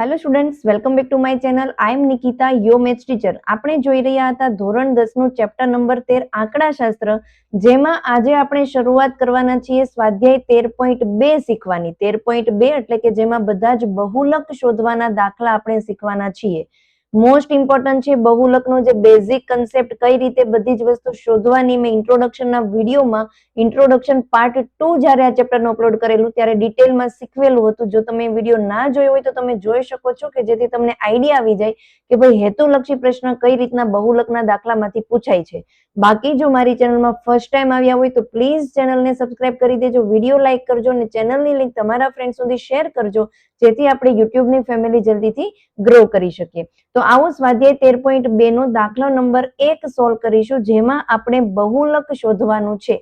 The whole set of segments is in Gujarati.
Hello students, welcome back to my channel. I am Nikita, your maths teacher. આપણે જોઈ રહ્યા હતા ધોરણ 10 નું ચેપ્ટર નંબર 13 આંકડાશાસ્ત્ર, જેમાં આજે આપણે શરૂઆત કરવાના છીએ સ્વાધ્યાય 13.2 શીખવાની. 13.2 એટલે કે જેમાં બધા જ બહુલક શોધવાના દાખલા આપણે શીખવાના છીએ. મોસ્ટ ઇમ્પોર્ટન્ટ છે બહુલકનો જે બેઝિક કન્સેપ્ટ, કઈ રીતે બધી જ વસ્તુ શોધવાની. મેં ઇન્ટ્રોડક્શનના વિડીયોમાં ઇન્ટ્રોડક્શન પાર્ટ 2 જ્યારે આ ચેપ્ટરનું અપલોડ કરેલું ત્યારે ડિટેલમાં શીખવેલું હતું. જો તમે વિડીયો ના જોયો હોય તો તમે જોઈ શકો છો, કે જેથી તમને આઈડિયા આવી જાય કે ભાઈ હેતુલક્ષી પ્રશ્ન કઈ રીતના બહુલકના દાખલામાંથી પૂછાય છે. બાકી જો મારી ચેનલમાં ફર્સ્ટ ટાઈમ આવ્યા હોય તો પ્લીઝ ચેનલને સબસ્ક્રાઇબ કરી દેજો, વિડીયો લાઈક કરજો અને ચેનલની લિંક તમારા ફ્રેન્ડ સુધી શેર કરજો, જેથી આપણે યુટ્યુબની ફેમિલી જલ્દીથી ગ્રો કરી શકીએ. તો આવો સ્વાધ્યાય 13.2 નો દાખલો નંબર 1 સોલ્વ કરીશું, જેમાં આપણે બહુલક શોધવાનું છે.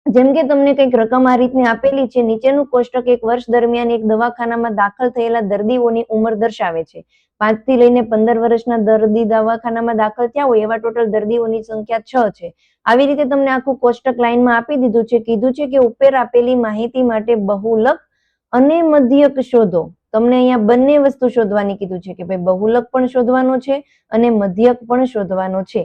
જેમ કે તમને કંઈક રકમ આ રીતની આપેલી છે. નીચેનું કોષ્ટક એક વર્ષ દરમિયાન એક દવાખાનામાં દાખલ થયેલા દર્દીઓની ઉંમર દર્શાવે છે. 5 થી લઈને 15 વર્ષના દર્દી દવાખાનામાં દાખલ થયા હોય એવા ટોટલ દર્દીઓની સંખ્યા 6 છે. આવી રીતે તમને આખું કોષ્ટક લાઈનમાં આપી દીધું છે. કીધું છે કે ઉપર આપેલી માહિતી માટે બહુલક અને મધ્યક શોધો. તમને અહીંયા બંને વસ્તુ શોધવાની કીધું છે, કે ભાઈ બહુલક પણ શોધવાનો છે અને મધ્યક પણ શોધવાનો છે.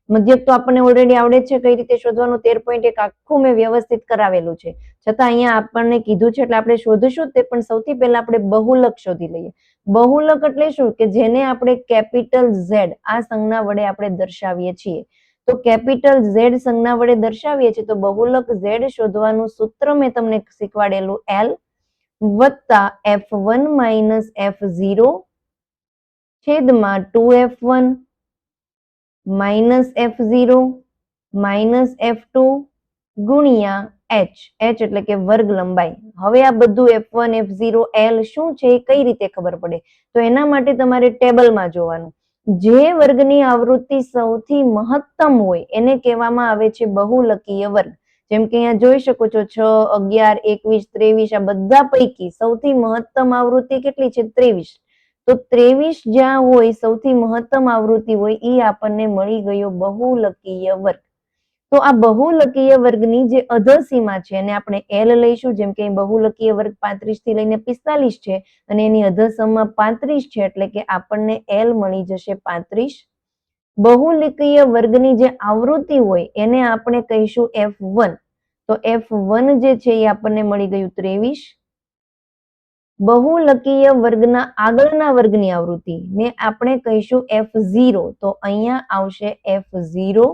મધ્યક તો આપણને ઓલરેડી આવડે છે કઈ રીતે શોધવાનું. 13.1 આખું મેં વ્યવસ્થિત કરાવેલું છે, છતાં અહીંયા આપણને કીધું છે એટલે આપણે શોધીશું તે. પણ સૌથી પહેલા આપણે બહુલક શોધી લઈએ. બહુલક એટલે શું, કે જેને આપણે કેપિટલ Z આ સંજ્ઞા વડે આપણે દર્શાવીએ છીએ. તો કેપિટલ Z સંજ્ઞા વડે દર્શાવીએ છીએ તો બહુલક Z શોધવાનું સૂત્ર મેં તમને શીખવાડેલું, L વત્તા F1 માઇનસ F0 છેદમાં 2F1 minus F0 minus F2 ગુણ્યા H. H એટલે કે વર્ગ લંબાઈ. હવે આ બધું F1 F0 L શું છે એ કઈ રીતે ખબર પડે, તો એના માટે તમારે ટેબલમાં જોવાનું. જે વર્ગની આવૃત્તિ સૌથી મહત્તમ હોય એને કહેવામાં આવે છે બહુલકીય વર્ગ. જેમ કે અહીંયા જોઈ શકો છો 6, 11, 21, 23 આ બધા પૈકી સૌથી મહત્તમ આવૃત્તિ કેટલી છે? 23. તો 23 જ્યાં હોય સૌથી મહત્તમ આવૃત્તિ હોય એ આપણને મળી ગયો બહુલકીય વર્ગ. તો આ બહુલકીય વર્ગની જે અધસીમા છે એને આપણે L લઈશું. જેમ કે બહુલકીય વર્ગ 35 થી લઈને 45 છે અને એની અધસમા 35 છે, એટલે કે આપણને L મળી જશે 35. બહુલકીય વર્ગની જે આવૃત્તિ હોય એને આપણે કહીશું F1. તો F1 જે છે એ આપણને મળી ગયું 23. બહુલકીય વર્ગના આગળના વર્ગની આવૃત્તિ ને આપણે કહીશું F0. તો અહીંયા આવશે F0,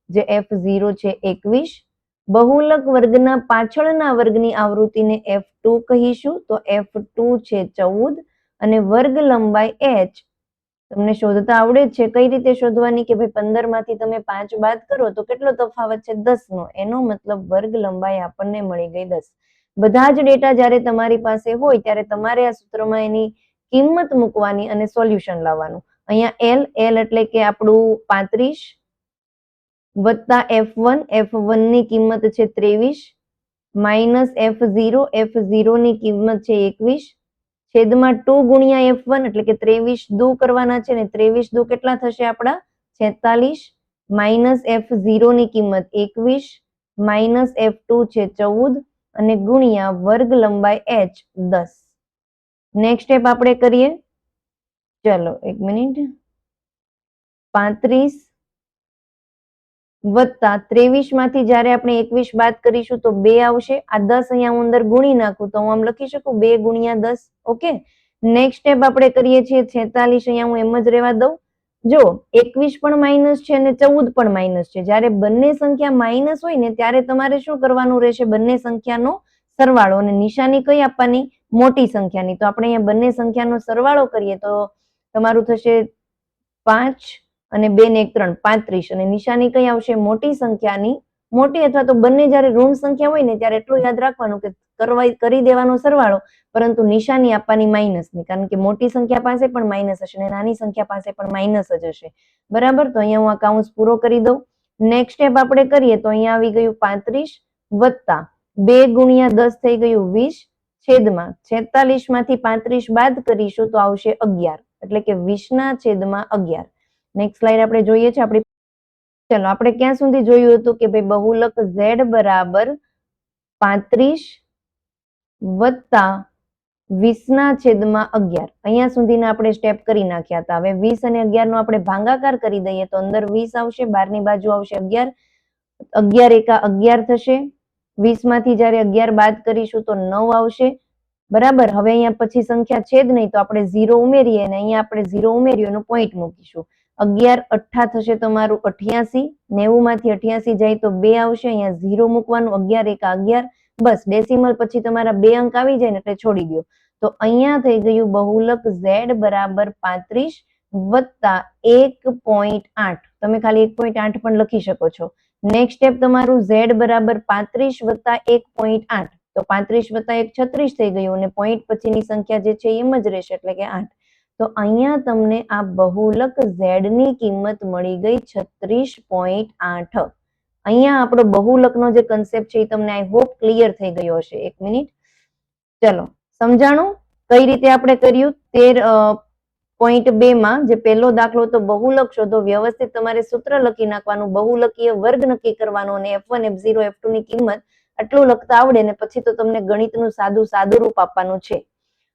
જે F0 છે 21. બહુલક વર્ગના પાછળના વર્ગની આવૃત્તિને F2 કહીશું. તો F2 છે 14 અને વર્ગ લંબાઈ H તમને શોધતા આવડે જ છે. કઈ રીતે શોધવાની, કે ભાઈ 15 માંથી તમે 5 બાદ કરો તો કેટલો તફાવત છે? 10 નો. એનો મતલબ વર્ગ લંબાઈ આપણને મળી ગઈ 10. બધા જ ડેટા જ્યારે તમારી પાસે હોય ત્યારે તમારે આ સૂત્રમાં એની કિંમત મૂકવાની અને સોલ્યુશન લાવવાનું. અહીંયા L એટલે કે આપણું 35 વત્તા F1, F1 ની કિંમત છે 23 માઇનસ F0 ની કિંમત છે 21 છેદમાં 2 ગુણ્યા F1 એટલે કે 23 દુ કરવાના છે ને 23 દુ કેટલા થશે આપણા? 46 માઇનસ F0 ની કિંમત 21 માઇનસ F2 છે 14 અને ગુણ્યા વર્ગ લંબાઈ H 10. નેક્સ્ટ સ્ટેપ આપણે કરીએ. ચલો 1 મિનિટ. 35 વત્તા 23 માંથી જ્યારે આપણે 21 બાદ કરીશું તો 2 આવશે. આ 10 અહીંયા હું અંદર ગુણી નાખું તો હું આમ લખી શકું 2 ગુણ્યા 10. ઓકે. નેક્સ્ટ સ્ટેપ આપણે કરીએ છીએ 46. અહીંયા હું એમ જ રહેવા દઉં. જો 21 પણ માઇનસ છે અને 14 પણ માઇનસ છે. જ્યારે બંને સંખ્યા માઇનસ હોય ને ત્યારે તમારે શું કરવાનું રહેશે? બંને સંખ્યાનો સરવાળો, અને નિશાની કઈ આપવાની? મોટી સંખ્યાની. તો આપણે અહીંયા બંને સંખ્યાનો સરવાળો કરીએ તો તમારું થશે 5 અને 2 ને 1 3 35 અને નિશાની કઈ આવશે? મોટી સંખ્યાની. મોટી અથવા તો બંને જ્યારે ઋણ સંખ્યા હોય ને ત્યારે એટલું યાદ રાખવાનું કે કરી દેવાનો સરવાળો, પરંતુ નિશાની આપવાની માઇનસની, કારણ કે મોટી સંખ્યા પાસે પણ માઇનસ હશે અને નાની સંખ્યા પાસે પણ માઇનસ જ હશે. બરાબર. તો અહીંયા હું આ કૌંસ પૂરો કરી દઉં. નેક્સ્ટ સ્ટેપ આપણે કરીએ તો અહીંયા આવી ગયું 35 વત્તા 2 ગુણ્યા 10 થઈ ગયું 20 છેદમાં 46 માંથી 35 બાદ કરીશું તો આવશે 11, એટલે કે 20 ના છેદમાં 11. નેક્સ્ટ સ્લાઇડ આપણે જોઈએ છે આપણી. ચલો આપણે ક્યાં સુધી જોયું હતું કે ભાઈ બહુલક Z બરાબર 35 વત્તા 20/11. અહીંયા સુધીના આપણે સ્ટેપ કરી નાખ્યા હતા. હવે 20 અને 11 નો આપણે ભાગાકાર કરી દઈએ તો અંદર 20 આવશે, બહારની બાજુ આવશે 11. 11 એકા 11 થશે. 20 માંથી જ્યારે 11 બાદ કરીશું તો 9 આવશે. બરાબર. હવે અહીંયા પછી સંખ્યા છે જ નહીં તો આપણે 0 ઉમેરીએ અને અહીંયા આપણે 0 ઉમેર્યું એનો પોઈન્ટ મૂકીશું. 11 8 થશે તમારું 88. 90 માંથી 88 જાય તો 2 આવશે. અહીંયા 0 મૂકવાનું. 11 એકા 11. બસ ડેસિમલ પછી તમારા 2 અંક આવી જાય ને એટલે છોડી દો. તો અહીંયા થઈ ગયું બહુલક z બરાબર 35 વત્તા 1.8. તમે ખાલી 1.8 પણ લખી શકો છો. નેક્સ્ટ સ્ટેપ તમારું z બરાબર 35 વત્તા 1.8. તો 35 વત્તા 1 36 થઈ ગયું અને પોઈન્ટ પછીની સંખ્યા જે છે એમ જ રહેશે એટલે કે 8. તો અહીંયા તમને આ બહુલક z ની કિંમત મળી ગઈ 36.8. અહીંયા આપણો બહુલકનો જે કન્સેપ્ટ છે એ તમને આઈ હોપ ક્લિયર થઈ ગયો હશે. 1 મિનિટ. ચલો સમજાણું કઈ રીતે આપણે કર્યું? 13.2 માં જે પહેલો દાખલો તો બહુલક શોધો. વ્યવસ્થિત તમારે સૂત્ર લખી નાખવાનું, બહુલકીય વર્ગ નક્કી કરવાનો અને f1 f0 f2 ની કિંમત આટલું લખતા આવડે ને પછી તો તમને ગણિતનું સાદું રૂપ આપવાનું છે.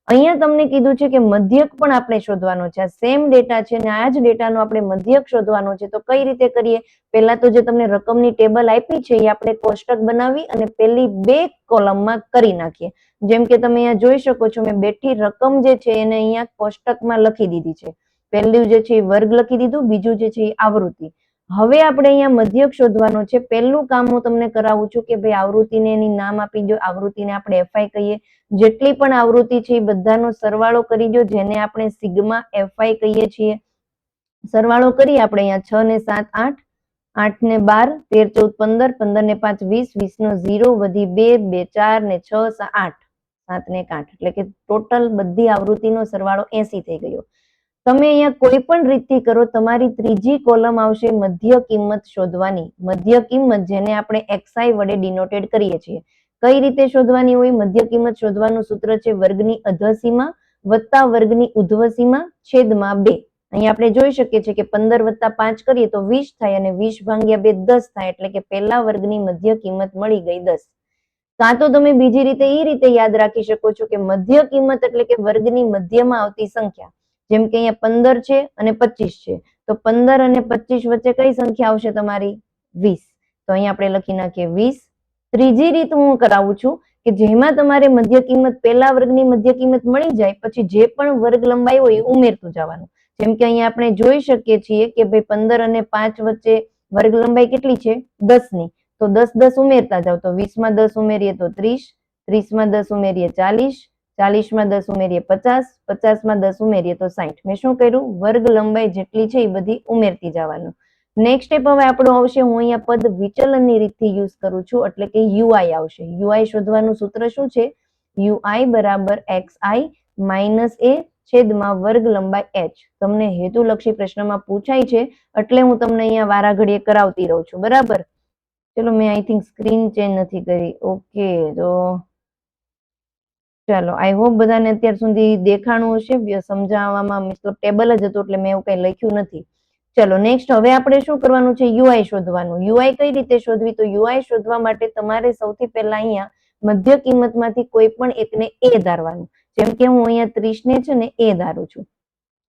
અહીંયા તમને કીધું છે કે મધ્યક પણ આપણે શોધવાનો છે. આ સેમ ડેટા છે અને આ જ ડેટાનો આપણે મધ્યક શોધવાનો છે. તો કઈ રીતે કરીએ? પહેલા તો જે તમને રકમની ટેબલ આપી છે એ આપણે કોષ્ટક બનાવી અને પહેલી 2 કોલમમાં કરી નાખીએ. જેમ કે તમે અહીંયા જોઈ શકો છો મેં બેઠી રકમ જે છે એને અહીંયા કોષ્ટકમાં લખી દીધી છે. પહેલું જે છે એ વર્ગ લખી દીધું, બીજું જે છે એ આવૃત્તિ. હવે આપણે અહીંયા મધ્યક શોધવાનો છે. પહેલું કામ હું તમને કરાવું છું કે ભાઈ આવૃત્તિને એની નામ આપી દો. આવૃત્તિને આપણે fi કહીએ. જેટલી પણ આવૃત્તિ છે એ બધાનો સરવાળો કરી દો, જેને આપણે સિગ્મા fi કહીએ છીએ. સરવાળો કરી આપણે અહીંયા 6 ને 7 8, 8 ને 12 13 14 15, 15 ને 5 20, 20 નો 0 વધી 2, 2 4 ને 6 8, 7 ને 8 એટલે કે ટોટલ બધી આવૃત્તિનો સરવાળો 80 થઈ ગયો. તમે અહીંયા કોઈ પણ રીતથી કરો, તમારી ત્રીજી કોલમ આવશે મધ્ય કિંમત શોધવાની. મધ્ય કિંમત જેને આપણે xi વડે ડિનોટેડ કરીએ છીએ. કઈ રીતે શોધવાની હોય? મધ્ય કિંમત શોધવાનું સૂત્ર છે વર્ગની અધસીમા વત્તા વર્ગની ઉધ્વસીમા છેદમાં 2. અહીંયા આપણે જોઈ શકીએ છીએ કે 15 વત્તા 5 કરીએ તો 20 થાય અને 20 ભાગ્યા 2 10 થાય એટલે કે પહેલા વર્ગની મધ્ય કિંમત મળી ગઈ 10. કાં તો તમે બીજી રીતે એ રીતે યાદ રાખી શકો છો કે મધ્ય કિંમત એટલે કે વર્ગની મધ્યમાં આવતી સંખ્યા. જેમ કે અહીંયા 15 છે અને 25 છે તો 15 અને 25 વચ્ચે કઈ સંખ્યા આવશે તમારી? 20. તો અહીંયા આપણે લખી નાખીએ 20. ત્રીજી રીત હું કરાવું છું કે જેમાં તમારે મધ્ય કિંમત પહેલા વર્ગની મધ્ય કિંમત મળી જાય પછી જે પણ વર્ગ લંબાઈ હોય એ ઉમેરતું જવાનું. જેમ કે અહીંયા આપણે જોઈ શકીએ છીએ કે ભાઈ 15 અને 5 વચ્ચે વર્ગ લંબાઈ કેટલી છે? 10 ની. તો 10 10 ઉમેરતા જાવ તો 20 માં 10 ઉમેરીએ તો 30, 30 માં 10 ઉમેરીએ 40, 40 માં 10 ઉમેરીએ 50, 50 માં 10 ઉમેરીએ તો 60. મેં શું કર્યું? વર્ગ લંબાઈ જેટલી છે એ બધી ઉમેરતી જવાનું. નેક્સ્ટ સ્ટેપ હવે આપણો આવશે, હું અહીંયા પદ વિચલનની રીતથી યુઝ કરું છું એટલે કે ui આવશે. ui શોધવાનું સૂત્ર શું છે? ui બરાબર xi માઇનસ a છેદમાં વર્ગ લંબાઈ h. તમને હેતુલક્ષી પ્રશ્નમાં પૂછાય છે એટલે હું તમને અહીંયા વારા ઘડીએ કરાવતી રહું છું. બરાબર. ચલો મેં આઈ થિંક સ્ક્રીન ચેન્જ નથી કરી. ઓકે, તો ચાલો આઈ હોપ બધાને અત્યાર સુધી દેખાણું હશે. સમજાવવામાં મતલબ ટેબલ જ હતું એટલે મેં એવું કઈ લખ્યું નથી. ચલો નેક્સ્ટ હવે આપણે શું કરવાનું છે? ui શોધવાનું. ui કઈ રીતે શોધવી? તો ui શોધવા માટે તમારે સૌથી પહેલા અહીંયા મધ્ય કિંમતમાંથી કોઈ પણ એકને a ધારવાનું. જેમ કે હું અહીંયા 30 ને છે ને a ધારું છું.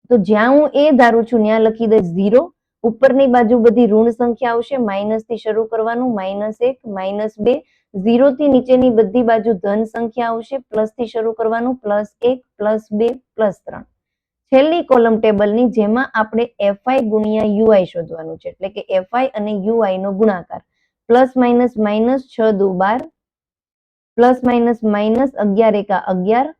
તો જ્યાં હું a ધારું છું ત્યાં લખી દઈશ 0. ઉપરની બાજુ બધી ઋણ સંખ્યા આવશે. માઇનસ થી શરૂ કરવાનું. -1, -2. 0 થી નીચેની બધી બાજુ ધન સંખ્યા આવશે. પ્લસ થી શરૂ કરવાનું. +1, +2, +3. છેલ્લી કોલમ ટેબલની જેમાં આપણે fi ગુણ્યા ui શોધવાનું છે એટલે કે fi અને ui નો ગુણાકાર. પ્લસ માઇનસ માઇનસ 6 દુ 12, પ્લસ માઇનસ માઇનસ 11 એકા 11,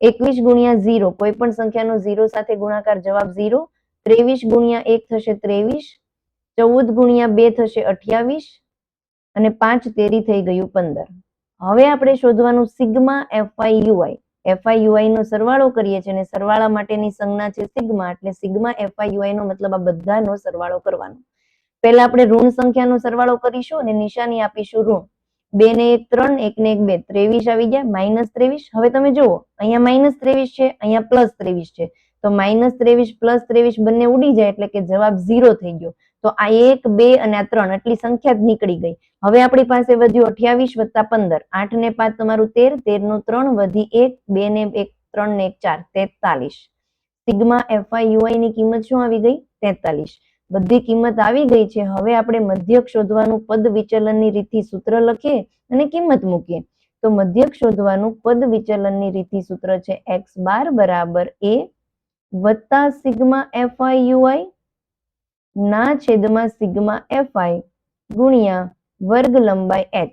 21 ગુણ્યા 0 કોઈ પણ સંખ્યાનો 0 સાથે ગુણાકાર જવાબ 0. 23 ગુણ્યા 1 થશે 23, 14 ગુણ્યા 2 થશે 28 અને 5 તેરી થઈ ગયું 15. હવે આપણે શોધવાનું sigma fi ui. fi ui નો સરવાળો કરીએ છીએ અને સરવાળા માટેની સંજ્ઞા છે સિગ્મા એટલે સિગ્મા fi ui નો મતલબ આ બધાનો સરવાળો કરવાનો. પહેલા આપણે ઋણ સંખ્યાનો સરવાળો કરીશું અને નિશાની આપીશું ઋણ. 2 ને 1 3, 1 ને 1 2, 23 આવી ગયા. -23. હવે તમે જુઓ અહીંયા -23 છે, અહીંયા +23 છે તો -23 +23 બંને ઉડી જાય એટલે કે જવાબ 0 થઈ ગયો. તો આ 1 2 અને આ 3 એટલી સંખ્યા જ નીકળી ગઈ. હવે આપણી પાસે વધ્યું 28 + 15, 8 ને 5 તમારું 13, 13 નું 3 વધી 1, 2 ને 1 3 ને 1 4, 43. સિગ્મા FI ની કિંમત શું આવી ગઈ? 43. બધી કિંમત આવી ગઈ છે. હવે આપણે મધ્યક શોધવાનું પદ વિચલનની રીતથી સૂત્ર લખીએ અને કિંમત મૂકીએ. તો મધ્યક શોધવાનું પદ વિચલનની રીતથી સૂત્ર છે x બાર બરાબર a વત્તા સિગ્મા FI ના છેદમાં સિગ્મા FI ગુણ્યા વર્ગ લંબાઈ h.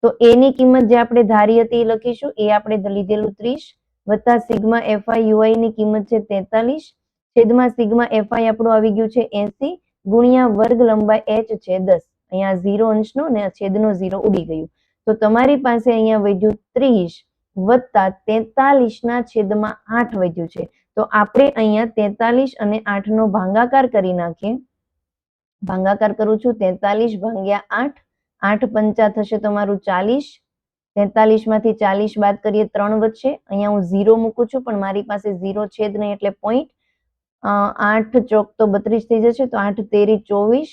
તો a ની કિંમત જે આપણે ધારી હતી એ લખીશું. એ આપણે લીધેલું 30 વત્તા સિગ્મા FI ની કિંમત છે 43 છેદમાં સિગ્મા FI આપણું આવી ગયું છે 80 ગુણ્યા વર્ગ લંબાઈ h છે 10. અહીંયા 0 અંશનો ને છેદનો 0 ઉડી ગયું. તો તમારી પાસે અહીંયા વધ્યું 30 વત્તા 43 ના છેદમાં 8 વધ્યું છે. તો આપણે અહીંયા 43 અને 8 નો ભાગાકાર કરી નાખીએ. ભાગાકાર કરું છું 43 ભાગ્યા 8, 8 પંચા થશે તમારું 40. 43 માંથી 40 બાદ કરીએ 3 વધશે. અહીંયા હું 0 મૂકું છું પણ મારી પાસે 0 છે જ નહીં એટલે પોઈન્ટ. 8 ચોક તો 32 થઈ જશે. તો 8 તેરી 24.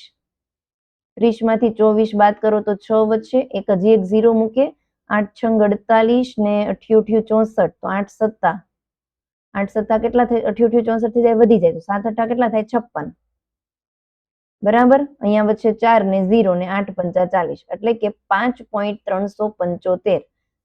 30 માંથી 24 બાદ કરો તો 6 વધશે. એક હજી એક 0 મૂકે. 8 છંગ 48 ને 88 64. તો 8 સત્તા 8 સત્તા કેટલા થાય? 88 64 થઈ જાય, વધી જાય. તો 7 8 કેટલા થાય? 56. બરાબર. અહીંયા વચ્ચે 4 ને 0 ને 8 પંચા 40 એટલે કે 5.375.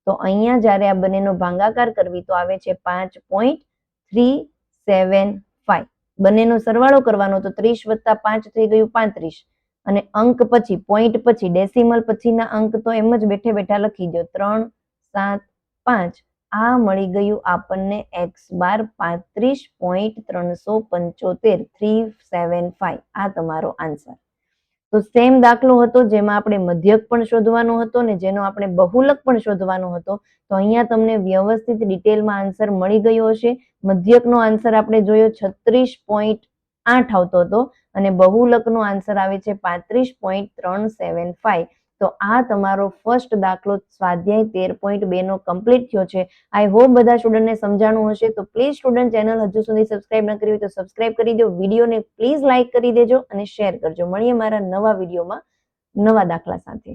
તો અહીંયા જ્યારે આ બંનેનો ભાગાકાર કરવી તો આવે છે 5.375. બંનેનો સરવાળો કરવાનો તો 30 વત્તા 5 થઈ ગયું 35. અને અંક પછી પોઈન્ટ પછી ડેસિમલ પછીના અંક તો એમ જ બેઠે બેઠા લખી દો 3 7 5. આ મળી ગયું આપણને x બાર 35.375 375. આ તમારો આન્સર. તો સેમ દાખલો હતો જેમાં આપણે મધ્યક પણ શોધવાનો હતો ને જેનો આપણે બહુલક પણ શોધવાનો હતો. તો અહીંયા તમને વ્યવસ્થિત ડિટેલમાં આન્સર મળી ગયો હશે. મધ્યકનો આન્સર આપણે જોયો 36.8 આવતો હતો અને બહુલકનો આન્સર આવે છે 35.375. તો આ તમારો ફર્સ્ટ દાખલો સ્વાધ્યાય 13.2 નો કમ્પ્લીટ થયો છે. આઈ હોપ બધા સ્ટુડન્ટને સમજાણું હશે. તો પ્લીઝ સ્ટુડન્ટ ચેનલ હજુ સુધી સબસ્ક્રાઇબ ન કરી હોય તો સબસ્ક્રાઇબ કરી દો. વિડીયોને પ્લીઝ લાઇક કરી દેજો અને શેર કરજો. મળીએ મારા નવા વિડીયોમાં નવા દાખલા સાથે.